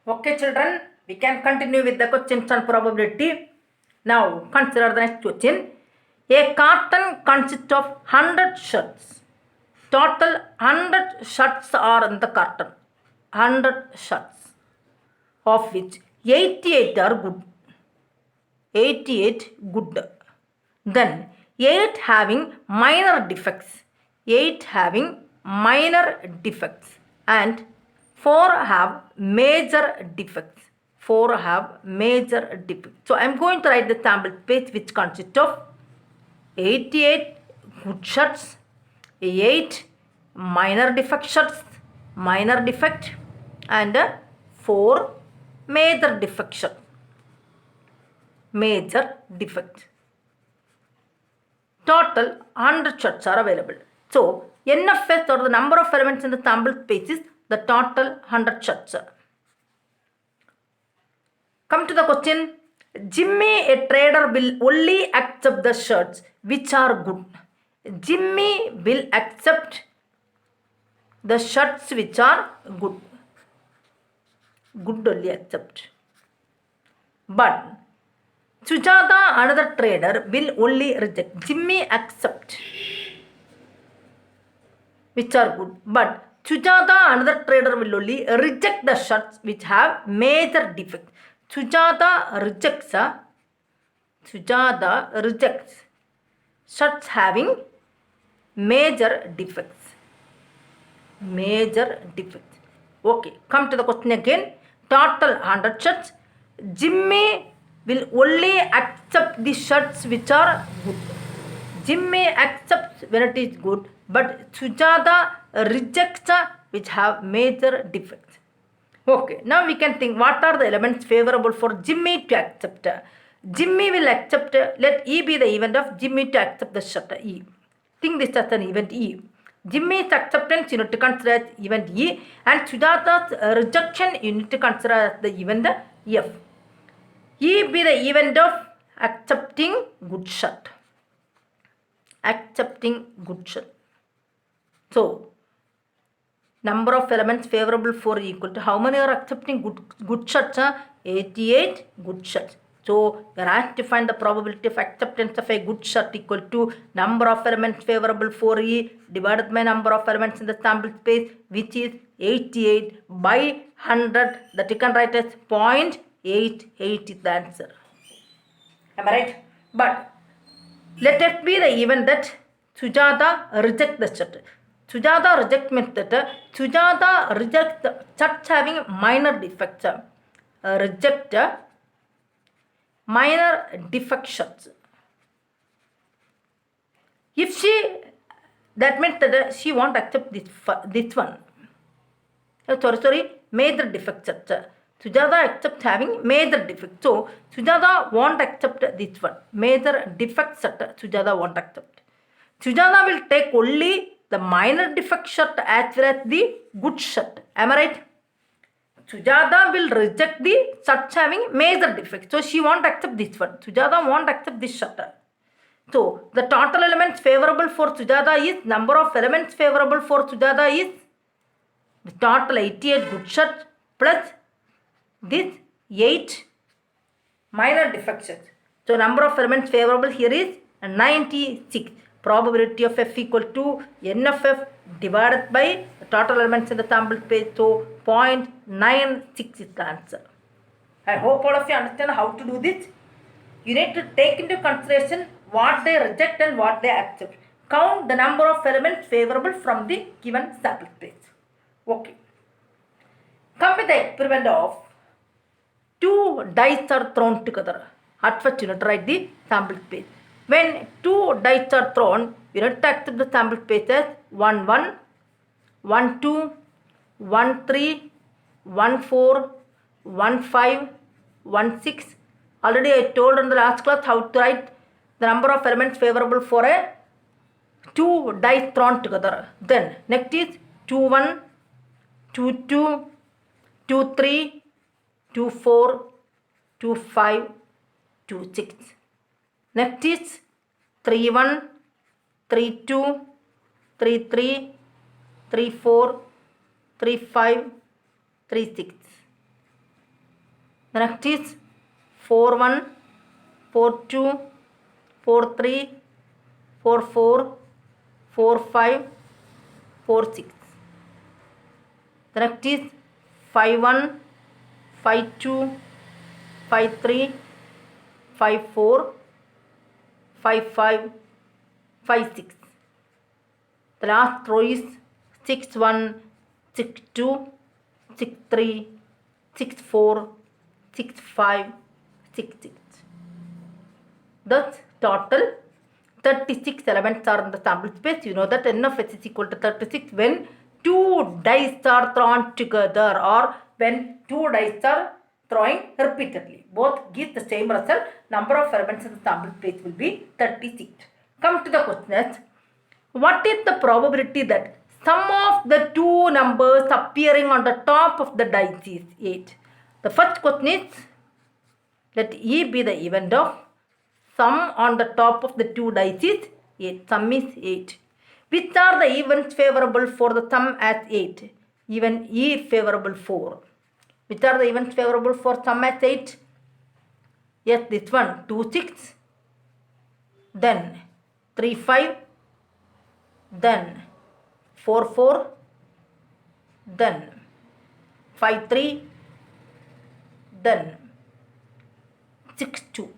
Okay, children, we can continue with the questions on probability. Now, consider the next question. A carton consists of 100 shirts. Total 100 shirts are in the carton. 100 shirts, of which 88 are good. 88 good. Then 8 having minor defects. 8 having minor defects. And 4 have major defects. 4 have major defects. So I am going to write the sample page which consists of 88 good shirts, 8 minor defect shirts, minor defect, and 4 major defect shirts. Major defect. Total 100 shirts are available. So NFS, or the number of elements in the sample space, is the total 100 shirts. Come to the question. Jimmy, a trader, will only accept the shirts which are good. Jimmy will accept the shirts which are good. Good only accept. But Sujata, another trader, will only reject. Jimmy accept which are good, but Sujata, another trader, will only reject the shirts which have major defects. Sujata rejects shirts having major defects. Major defects. Okay, come to the question again. Total 100 shirts. Jimmy will only accept the shirts which are good. Jimmy accepts when it is good, but Sujata rejects which have major defects. Okay, now we can think what are the elements favorable for Jimmy to accept. Jimmy will accept, let E be the event of Jimmy to accept the shirt E. Think this as an event E. Jimmy's acceptance you need to consider as event E, and Sujata's rejection you need to consider as the event F. E be the event of accepting good shirt. Accepting good shirt. So, number of elements favorable for equal to how many are accepting good shirts? 88 good shirts. So, you have to find the probability of acceptance of a good shirt equal to number of elements favorable for E divided by number of elements in the sample space, which is 88 by 100, that you can write as 0.88 is the answer. Am I right? But let it be the event that Sujata rejects the shirt. Sujata reject means that Sujata rejects the shirts having minor defects. Reject minor defect shirts. If she, that means that she won't accept this one. Major defect shirts. Sujata accepts having major defect. So Sujata won't accept this one. Major defect shirt Sujata won't accept. Sujata will take only the minor defect shirt as well as the good shirt. Am I right? Sujata will reject the shirts having major defect. So she won't accept this one. Sujata won't accept this shirt. So the total elements favorable for Sujata is, number of elements favorable for Sujata is the total 88 good shirts plus this 8 minor defect shirts. So number of elements favorable here is 96. Probability of F equal to N of F divided by the total elements in the sample space. So 0.96 is the answer. I hope all of you understand how to do this. You need to take into consideration what they reject and what they accept. Count the number of elements favorable from the given sample space. Okay. Come with the experiment of 2 dice are thrown together. At first you need to write the sample space. When 2 dice are thrown, you need to accept the sample space as 1, 1, 1, 2, 1, 3, 1, 4, 1, 5, 1, 6. Already I told in the last class how to write the number of elements favorable for a 2 dice thrown together. Then next is 2, 1, 2, 2, 2, 3, 2, 4, 2, 5, 2, 6. Next is 3, 1, 3, 2, 3, 3, 3, 4, 3, 5, 3, 6. The next is 4-1, 4-2, 4-3, 4-4, 4-5, 4-6. The next is 5-1, 5-2, 5-3, 5-4, 5-5, 5-6. The last row is 6-1, 6-2, 6-3, 6-4, 6-5, 6-6. Thus, total 36 elements are in the sample space. You know that n of h is equal to 36 when two dice are thrown together or when two dice are throwing repeatedly. Both give the same result. Number of elements in the sample space will be 36. Come to the question. What is the probability that sum of the two numbers appearing on the top of the dice is 8? The first question is, let E be the event of sum on the top of the two dice is 8. Sum is 8. Which are the events favorable for the sum as 8? Even E favorable 4. Which are the events favorable for sum as 8? Yes, this one 2, 6. Then 3, 5. Then 4, 4. Then 5, 3. Then 6, 2.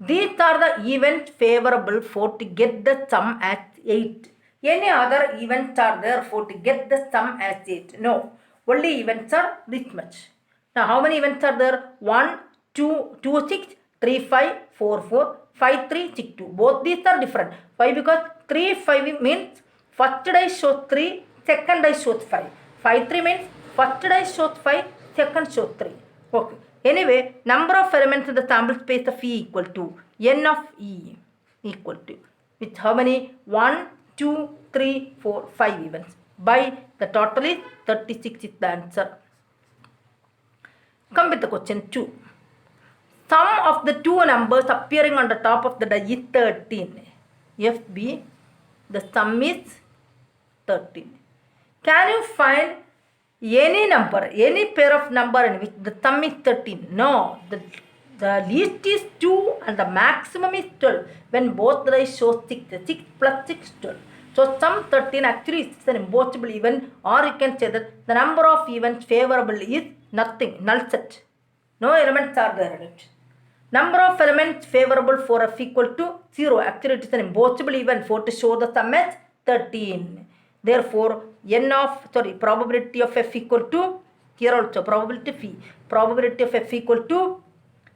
These are the events favorable for to get the sum as 8. Any other events are there for to get the sum as 8? No. Only events are this much. Now how many events are there? 1, 2, 2, 6, 3, 5, 4, 4, 5, 3, 6, 2. Both these are different. Why? Because 3, 5 means first dice shows 3, second dice shows 5. 5, 3 means first dice shows 5, second shows 3. Okay. Anyway, number of elements in the sample space of E equal to n of E equal to with how many? 1, 2, 3, 4, 5 events. By the total is 36 is the answer. Come with the question 2. Sum of the two numbers appearing on the top of the die is 13. FB, the sum is 13. Can you find any number, any pair of number in which the sum is 13? No, the least is 2 and the maximum is 12. When both the dice show 6, 6 plus 6, 12. So sum 13 actually is an impossible event, or you can say that the number of events favorable is nothing, null set. No elements are there in it. Number of elements favorable for f equal to 0. Actually it is an impossible event for to show the sum as 13. Therefore, probability of f equal to, here also probability phi, probability of f equal to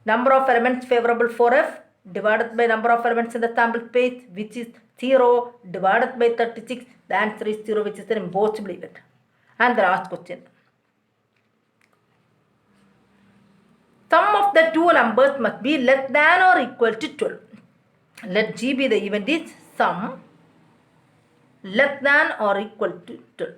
number of elements favorable for f divided by number of elements in the sample space, which is 0 divided by 36. The answer is 0, which is an impossible event. And the last question. Sum of the two numbers must be less than or equal to 12. Let G be the event is sum less than or equal to 12.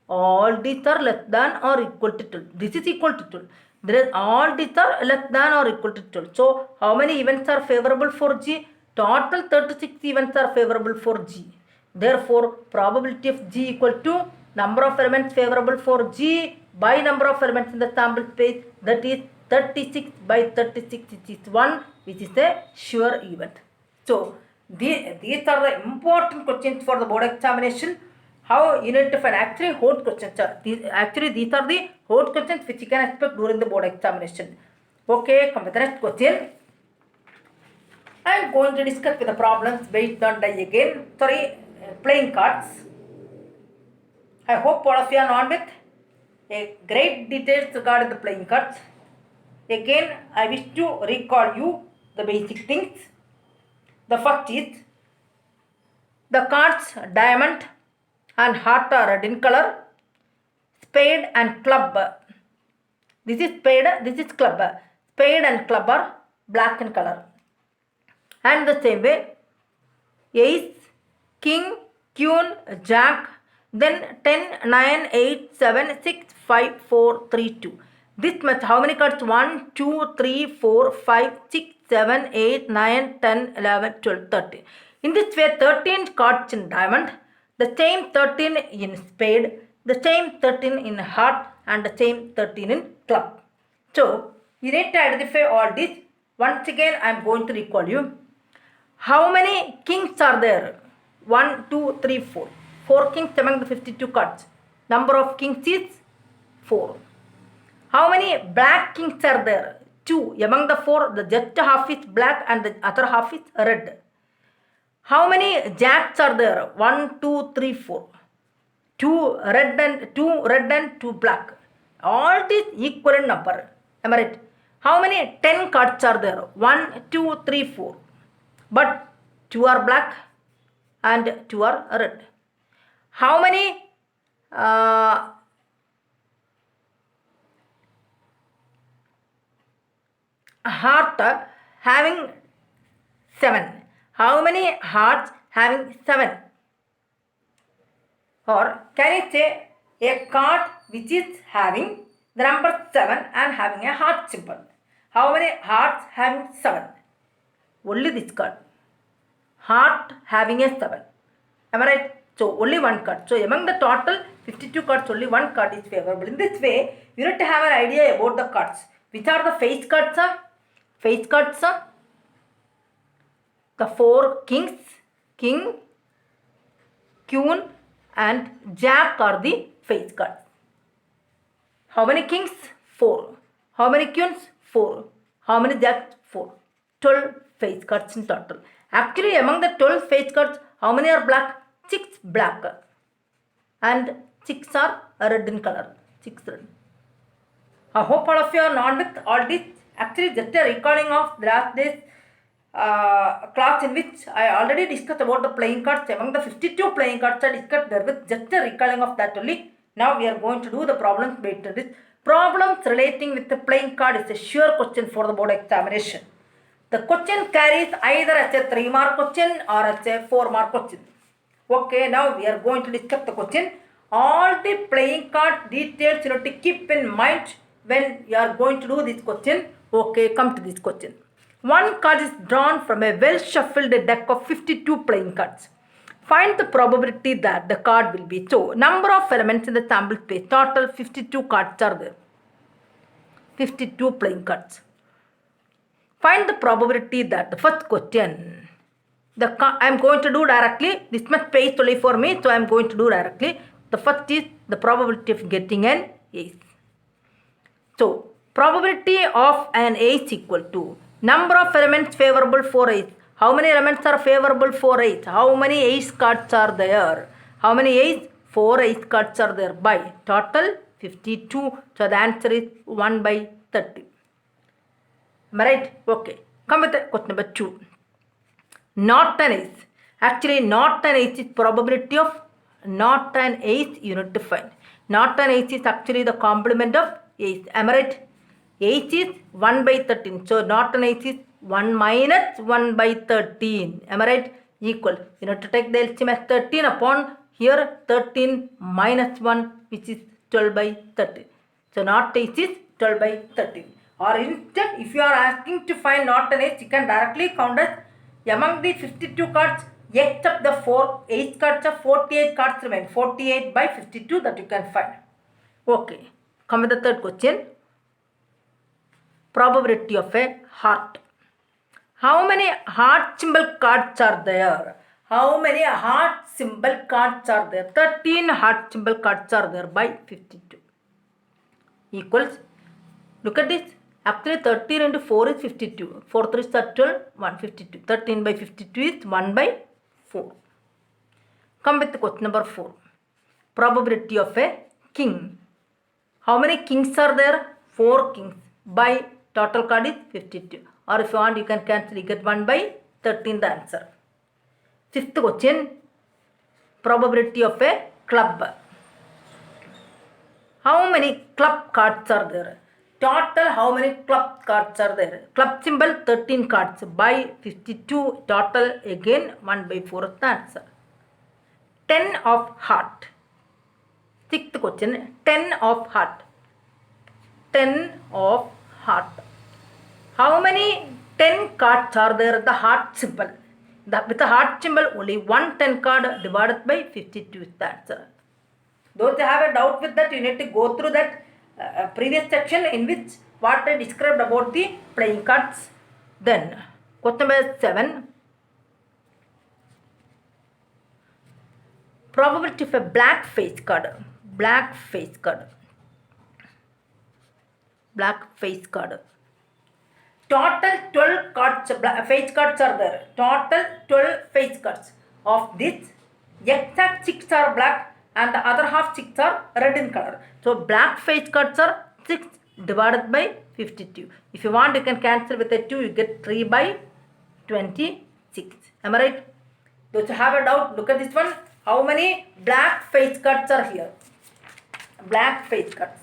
All these are less than or equal to 12. This is equal to 12. All these are less than or equal to 12. So, how many events are favorable for G? Total 36 events are favorable for G. Therefore, probability of G equal to number of elements favorable for G by number of elements in the sample space, that is 36 by 36, which is 1, which is a sure event. So, these are the important questions for the board examination. How you need to find actually hot questions are these are the hot questions which you can expect during the board examination. Okay, come with the next question. I am going to discuss with the problems based on die again. Playing cards. I hope all of you are on with a great details regarding the playing cards. Again, I wish to recall you the basic things. The first is the cards diamond and heart are red in color. Spade and club. This is spade, this is club. Spade and club are black in color. And the same way, ace, king, queen, jack, then 10, 9, 8, 7, 6, 5, 4, 3, 2. This much, how many cards? 1, 2, 3, 4, 5, 6, 7, 8, 9, 10, 11, 12, 13. In this way, 13 cards in diamond, the same 13 in spade, the same 13 in heart, and the same 13 in club. So you need to identify all this. Once again I am going to recall you. How many kings are there? 1, 2, 3, 4. 4 kings among the 52 cards. Number of kings is 4. How many black kings are there? 2. Among the 4, the just half is black and the other half is red. How many jacks are there? 1, 2, 3, 4. 2 red and 2 black. All this equivalent number. Am I right? How many 10 cards are there? 1, 2, 3, 4. But 2 are black and 2 are red. How many heart having 7? How many hearts having 7? Or can you say a card which is having the number 7 and having a heart symbol? How many hearts having 7? Only this card. Heart having a 7. Am I right? So only one card. So among the total 52 cards, only one card is favorable. In this way, you need to have an idea about the cards. Which are the face cards? Face cards are the 4 kings, king, queen and jack are the face cards. How many kings? 4. How many queens? 4. How many jacks? 4. 12 face cards in total. Actually, among the 12 face cards, how many are black? 6 black. And 6 are red in color. 6 red. I hope all of you are not with all this. Actually, just a recalling of last day's class in which I already discussed about the playing cards. Among the 52 playing cards I discussed there with just a recalling of that only. Now we are going to do the problems based on this. Problems relating with the playing card is a sure question for the board examination. The question carries either as a 3-mark question or as a 4-mark question. Okay, now we are going to discuss the question. All the playing card details you have to keep in mind when you are going to do this question. Okay, come to this question. One card is drawn from a well-shuffled deck of 52 playing cards. Find the probability that the card will be. So, number of elements in the sample space. Total 52 cards are there. 52 playing cards. Find the probability that the first question. I am going to do directly. This much space only for me. So, I am going to do directly. The first is the probability of getting an ace. So, probability of an ace equal to number of elements favorable for ace. How many elements are favorable for ace? How many ace cards are there? How many ace? 4 ace cards are there by total 52. So the answer is 1 by 30. Am I right? Okay. Come with the question number 2. Not an ace. Actually, not an ace is probability of not an ace you need to find. Not an ace is actually the complement of ace. Am I right? Ace is 1 by 13. So, not an ace is 1 minus 1 by 13. Am I right? Equal. You have to take the LCM as 13 upon here 13 minus 1 which is 12 by 13. So, not ace is 12 by 13. Or instead, if you are asking to find not an ace, you can directly count as among the 52 cards except the 4 ace cards of 48 cards remain. 48 by 52 that you can find. Okay. Come with the third question. Probability of a heart. How many heart symbol cards are there? How many heart symbol cards are there? 13 heart symbol cards are there by 52. Equals. Look at this. Actually 13 into 4 is 52. 4 3 is 12, 152. 13 by 52 is 1 by 4. Come with the question number 4. Probability of a king. How many kings are there? 4 kings by total card is 52. Or if you want, you can cancel. You get 1 by 13 the answer. Fifth question. Probability of a club. How many club cards are there? Total how many club cards are there? Club symbol 13 cards by 52. Total again 1 by 4 is the answer. 10 of heart. Sixth question. 10 of heart. 10 of heart. How many 10 cards are there at the heart symbol? With the heart symbol, only one 10 card divided by 52 is the answer. Those who have a doubt with that, you need to go through that previous section in which what I described about the playing cards. Then question number 7. Probability of a black face card. Black face card. Black face card. Total 12 cards, face cards are there. Total 12 face cards. Of this, exact 6 are black and the other half 6 are red in color. So black face cards are 6 divided by 52. If you want, you can cancel with a 2. You get 3 by 26. Am I right? Those who have a doubt, look at this one. How many black face cards are here? Black face cards.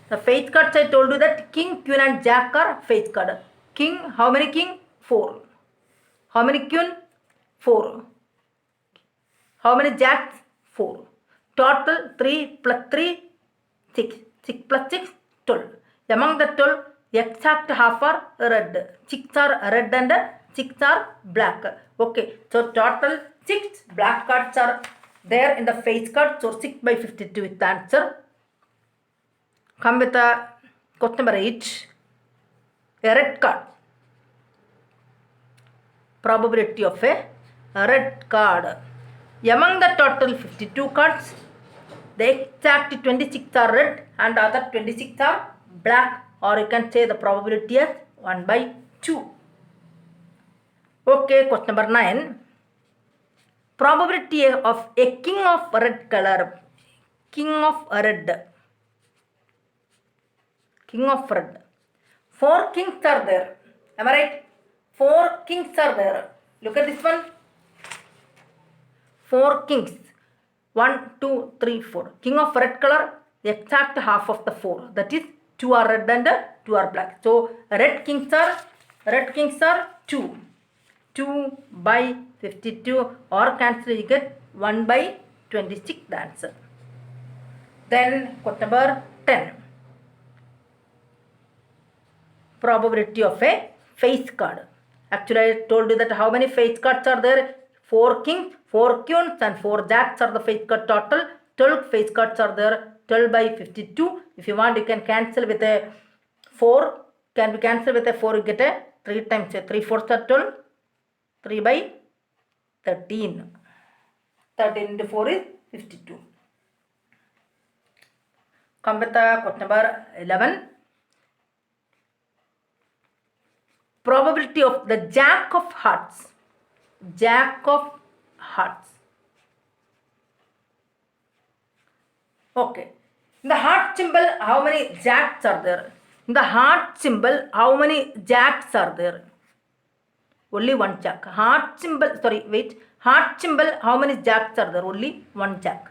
The face cards, I told you that king, queen and jack are face card. King, how many king? 4. How many queen? 4. How many jacks? 4. Total 3 plus 3, 6. 6 plus 6, 12. Among the 12, exact half are red. 6 are red and 6 are black. Okay, so total 6 black cards are there in the face card. So 6 by 52 is the answer. Come with the question number 8. A red card. Probability of a red card. Among the total 52 cards, the exact 26 are red and other 26 are black, or you can say the probability is 1 by 2. Okay, question number 9. Probability of a king of red color. King of red. King of red. 4 kings are there. Am I right? 4 kings are there. Look at this one. 4 kings. 1, 2, 3, 4. King of red color, the exact half of the 4. That is 2 are red and 2 are black. So red kings are 2. 2 by 52, or cancel, you get 1 by 26, the answer. Then question number 10. Probability of a face card. Actually, I told you that how many face cards are there? 4 kings, 4 queens and 4 jacks are the face card total. 12 face cards are there. 12 by 52. If you want, you can cancel with a 4. Can be cancelled with a 4, you get a 3 times 3 fourths are 12. 3 by 13. 13 into 4 is 52. Come with the question number 11. Probability of the jack of hearts. Jack of hearts. Okay. In the heart symbol, how many jacks are there? In the heart symbol, how many jacks are there? Only 1 jack. Heart symbol, heart symbol, how many jacks are there? Only 1 jack.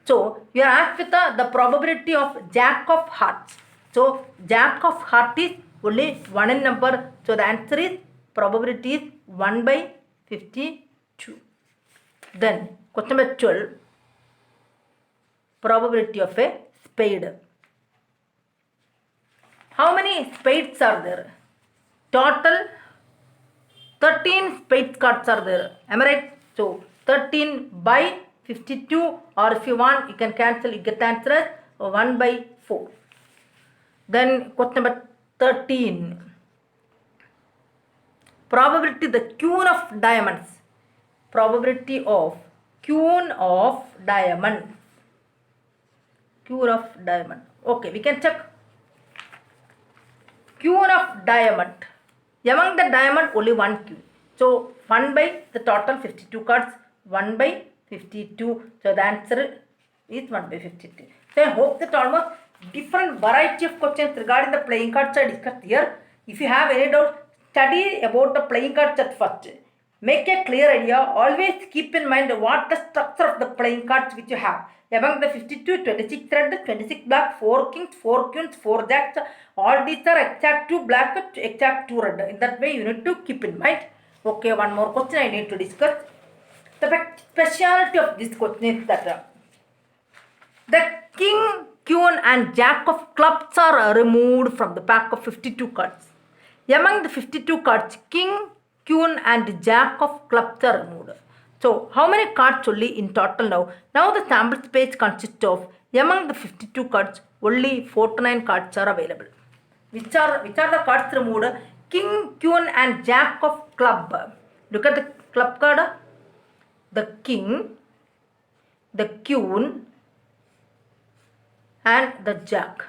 So, you are asked with the probability of jack of hearts. So, jack of heart is only 1 in number. So, the answer is, probability is 1 by 52. Then, question number 12. Probability of a spade. How many spades are there? Total 13 spade cards are there. Am I right? So 13 by 52, or if you want, you can cancel, you get the answer as 1 by 4. Then question number 13. Probability the queen of diamonds. Probability of queen of diamond. Queen of diamond. Okay, we can check. Queen of diamond. Among the diamond, only 1 queen. So 1 by the total 52 cards. 1 by 52. So the answer is 1 by 52. So I hope that almost different variety of questions regarding the playing cards are discussed here. If you have any doubt, study about the playing cards at first. Make a clear idea. Always keep in mind what the structure of the playing cards which you have. Among the 52, 26 red, 26 black, 4 kings, 4 queens, 4 jacks. All these are exact 2 black, exact 2 red. In that way, you need to keep in mind. Okay, one more question I need to discuss. The speciality of this question is that the king, queen and jack of clubs are removed from the pack of 52 cards. Among the 52 cards, king, queen and jack of clubs are removed. So, how many cards only in total now? Now the sample space consists of, among the 52 cards, only 49 cards are available. Which are the cards removed? King, queen and jack of club. Look at the club card. The king, the queen and the jack.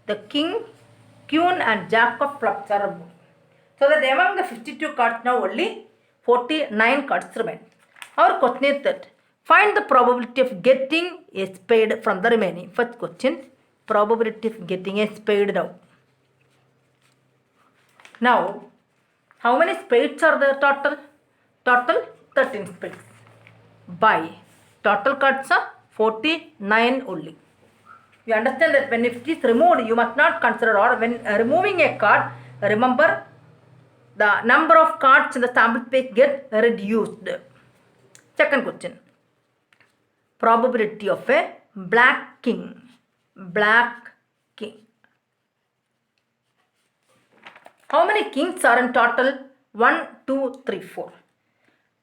The king, queen and jack of clubs are removed. So that among the 52 cards now only 49 cards remain. Our question is that find the probability of getting a spade from the remaining. First question, probability of getting a spade now. Now, how many spades are there total? Total 13 spades. By total cards are 49 only. You understand that when it is removed, you must not consider, or when removing a card, remember the number of cards in the sample space get reduced. Second question, probability of a black king. Black king. How many kings are in total? 1, 2, 3, 4.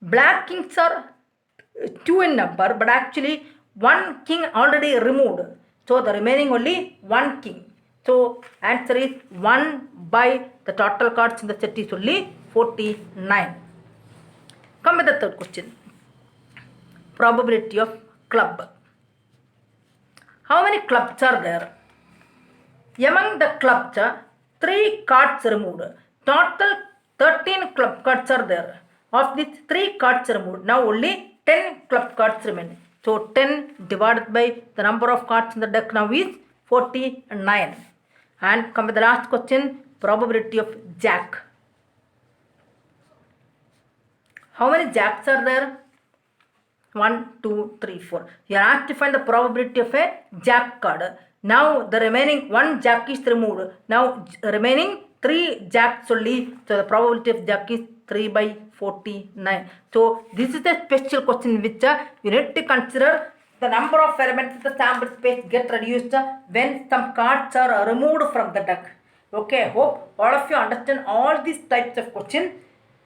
Black kings are 2 in number, but actually one king already removed. So the remaining only one king. So answer is 1 by the total cards in the set is only 49. Come with the third question. Probability of club. How many clubs are there? Among the clubs, 3 cards removed. Total 13 club cards are there. Of these 3 cards removed, now only 10 club cards remain. So 10 divided by the number of cards in the deck now is 49. And come with the last question, probability of jack. How many jacks are there? 1, 2, 3, 4. You are asked to find the probability of a jack card. Now the remaining 1 jack is removed. Now remaining 3 jacks only. So the probability of jack is 3 by 49. So this is a special question which you need to consider the number of elements in the sample space get reduced when some cards are removed from the deck. Okay, hope all of you understand all these types of questions.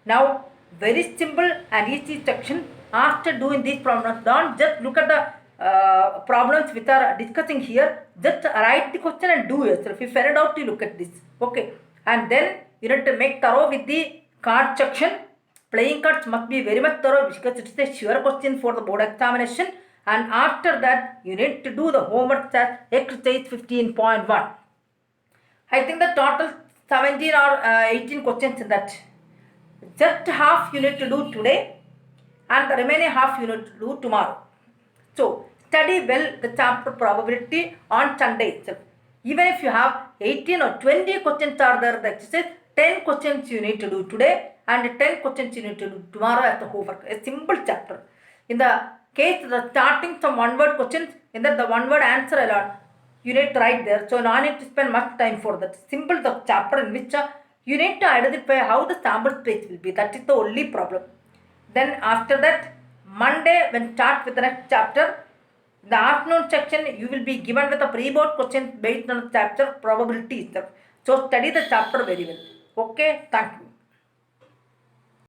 Now very simple and easy section. After doing these problems, don't just look at the problems which are discussing here. Just write the question and do yourself. If you figured out, you look at this. Okay, and then you need to make thorough with the card section. Playing cards must be very much thorough because it is a sure question for the board examination. And after that, you need to do the homework as exercise 15.1. I think the total 17 or 18 questions in that. Just half you need to do today and the remaining half you need to do tomorrow. So study well the chapter probability on Sunday itself. Even if you have 18 or 20 questions are there, the exercise, 10 questions you need to do today and 10 questions you need to do tomorrow as the homework. A simple chapter. In the case the starting some one word questions, in that the one word answer alone you need to write there. So no need to spend much time for that. Simple the chapter in which you need to identify how the sample space will be. That is the only problem. Then after that, Monday when start with the next chapter, the afternoon section you will be given with a pre-board questions based on the chapter probability itself. So study the chapter very well. Okay, thank you.